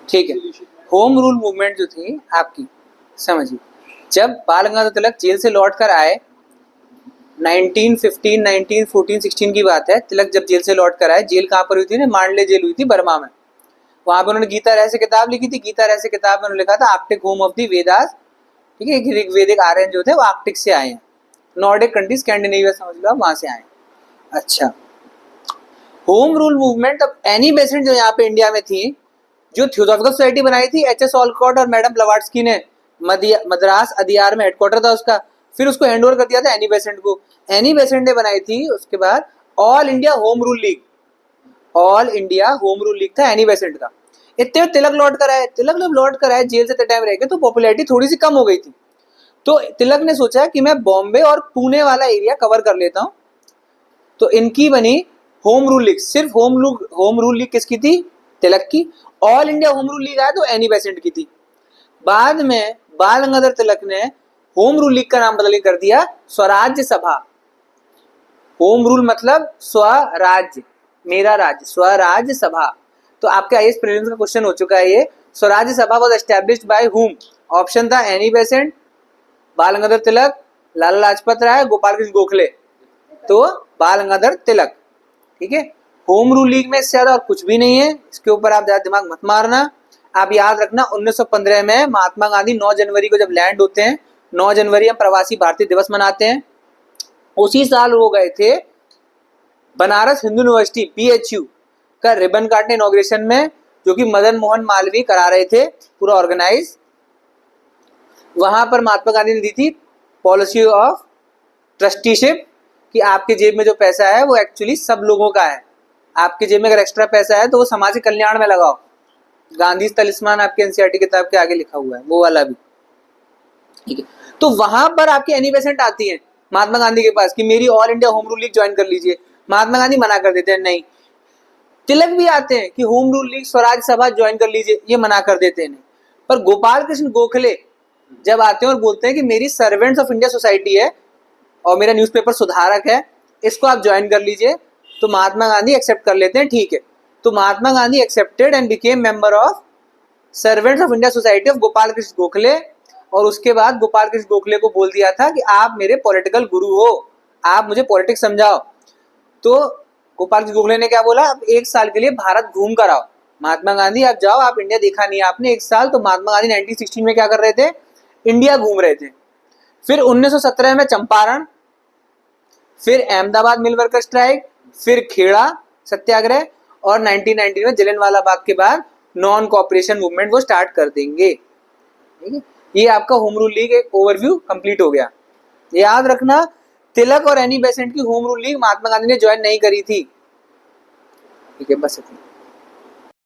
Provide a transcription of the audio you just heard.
ठीक है। Home rule movement जो थी आपकी, समझिए, जब बाल गंगाधर तिलक जेल से लौट कर आए 1915, 1914, 16 की बात है। तिलक जब जेल से लौट कर आए, जेल कहाँ पर हुई थी ना, मांडले जेल हुई थी बर्मा में। वहां पर उन्होंने गीता रहस्य किताब लिखी थी। गीता रहस्य किताब में उन्होंने लिखा था Arctic home of the Vedas. ठीक है, ऋग्वेदिक आर्यन जो थे वो आर्कटिक से आए हैं, नॉर्डिक कंट्री, स्कैंडिनेविया समझ लो, वहां से आए। अच्छा, होम रूल मूवमेंट। अब एनी बेसेंट जो यहाँ पे इंडिया में थी, जो थियोसॉफिकल सोसाइटी बनाई थी एच एस ऑलकॉट और मैडम ब्लवाट्स्की ने, मद्रास अदियार में हेडक्वार्टर था उसका, फिर उसको हैंड ओवर कर दिया था एनी बेसेंट को। एनी बेसेंट ने बनाई थी। उसके बाद all India home rule league, all India home rule league था एनी बेसेंट का। इतने तिलक लौट कर आए। तिलक जब लौट कर आए जेल से टाइम रह गए तो पॉपुलैरिटी थोड़ी सी कम हो गई थी। तो तिलक ने सोचा कि मैं बॉम्बे और पुणे वाला एरिया कवर कर लेता हूं। तो इनकी बनी होम रूल लीग। सिर्फ होम रूल लीग किसकी थी? तिलक की। All India home rule league आया तो एनी बेसेंट की थी। बाद में बाल गंगाधर तिलक ने होम रूल लीग का नाम बदल कर दिया स्वराज्य सभा। होम रूल मतलब स्वराज्य, मेरा राज्य, स्वराज्य सभा। तो आपके आईएएस प्रीलिम्स का क्वेश्चन हो चुका है ये। स्वराज्य सभा was established by whom? Option था एनी बेसेंट, बाल गंगाधर तिलक, लाला लाजपत राय, गोपाल कृष्ण गोखले। तो बाल गंगाधर तिलक। ठीक है, होम रूल लीग में इससे ज्यादा और कुछ भी नहीं है। इसके ऊपर आप ज्यादा दिमाग मत मारना। आप याद रखना 1915 में महात्मा गांधी 9 जनवरी को जब लैंड होते हैं, 9 जनवरी हम प्रवासी भारतीय दिवस मनाते हैं, उसी साल वो गए थे बनारस हिंदू यूनिवर्सिटी बीएचयू का रिबन काटने इनॉग्रेशन में, जो कि मदन मोहन मालवीय करा रहे थे पूरा ऑर्गेनाइज। वहां पर महात्मा गांधी ने दी थी पॉलिसी ऑफ ट्रस्टीशिप कि आपके जेब में जो पैसा है वो एक्चुअली सब लोगों का है। आपके जेब में अगर एक्स्ट्रा पैसा है तो वो समाज के कल्याण में लगाओ। गांधी तलिस्मान आपके एनसीईआरटी किताब के आगे लिखा हुआ है, वो वाला भी। ठीक है, तो वहां पर आपकी एनी बेसेंट आती है महात्मा गांधी के पास कि मेरी all India home rule league join कर लीजिए। महात्मा गांधी मना कर देते हैं, नहीं। तिलक भी आते हैं कि होम रूल लीग स्वराज सभा ज्वाइन कर लीजिए, ये मना कर देते हैं। पर गोपाल कृष्ण गोखले जब आते हैं और बोलते हैं कि मेरी सर्वेंट्स ऑफ इंडिया सोसाइटी है और मेरा न्यूज़पेपर सुधारक है, इसको आप ज्वाइन कर लीजिए, तो महात्मा गांधी एक्सेप्ट कर लेते हैं। ठीक है, तो Mahatma Gandhi accepted and became member of servants of India society of Gopal Krishna Gokhale. और उसके बाद गोपाल कृष्ण गोखले को बोल दिया था कि आप मेरे पॉलिटिकल गुरु हो, आप मुझे पॉलिटिक्स समझाओ। तो गोपाल कृष्ण गोखले ने क्या बोला, आप 1 साल के लिए भारत घूम कर आओ। महात्मा गांधी आप जाओ, आप इंडिया देखा नहीं आपने 1 साल। तो महात्मा गांधी 1916 में क्या कर रहे थे, इंडिया घूम रहे थे। फिर 1917 में चंपारण, फिर अहमदाबाद मिल वर्कर स्ट्राइक, फिर खेड़ा सत्याग्रह, और 1919 में जलियांवाला बाग के बाद नॉन कॉपरेशन मूवमेंट वो स्टार्ट कर देंगे। ठीक है, ये आपका होम रूल लीग एक ओवरव्यू कंप्लीट हो गया। याद रखना, तिलक और एनी बेसेंट की home rule league Mahatma Gandhi ने ज्वाइन नहीं करी थी। ठीक है, बस इतना।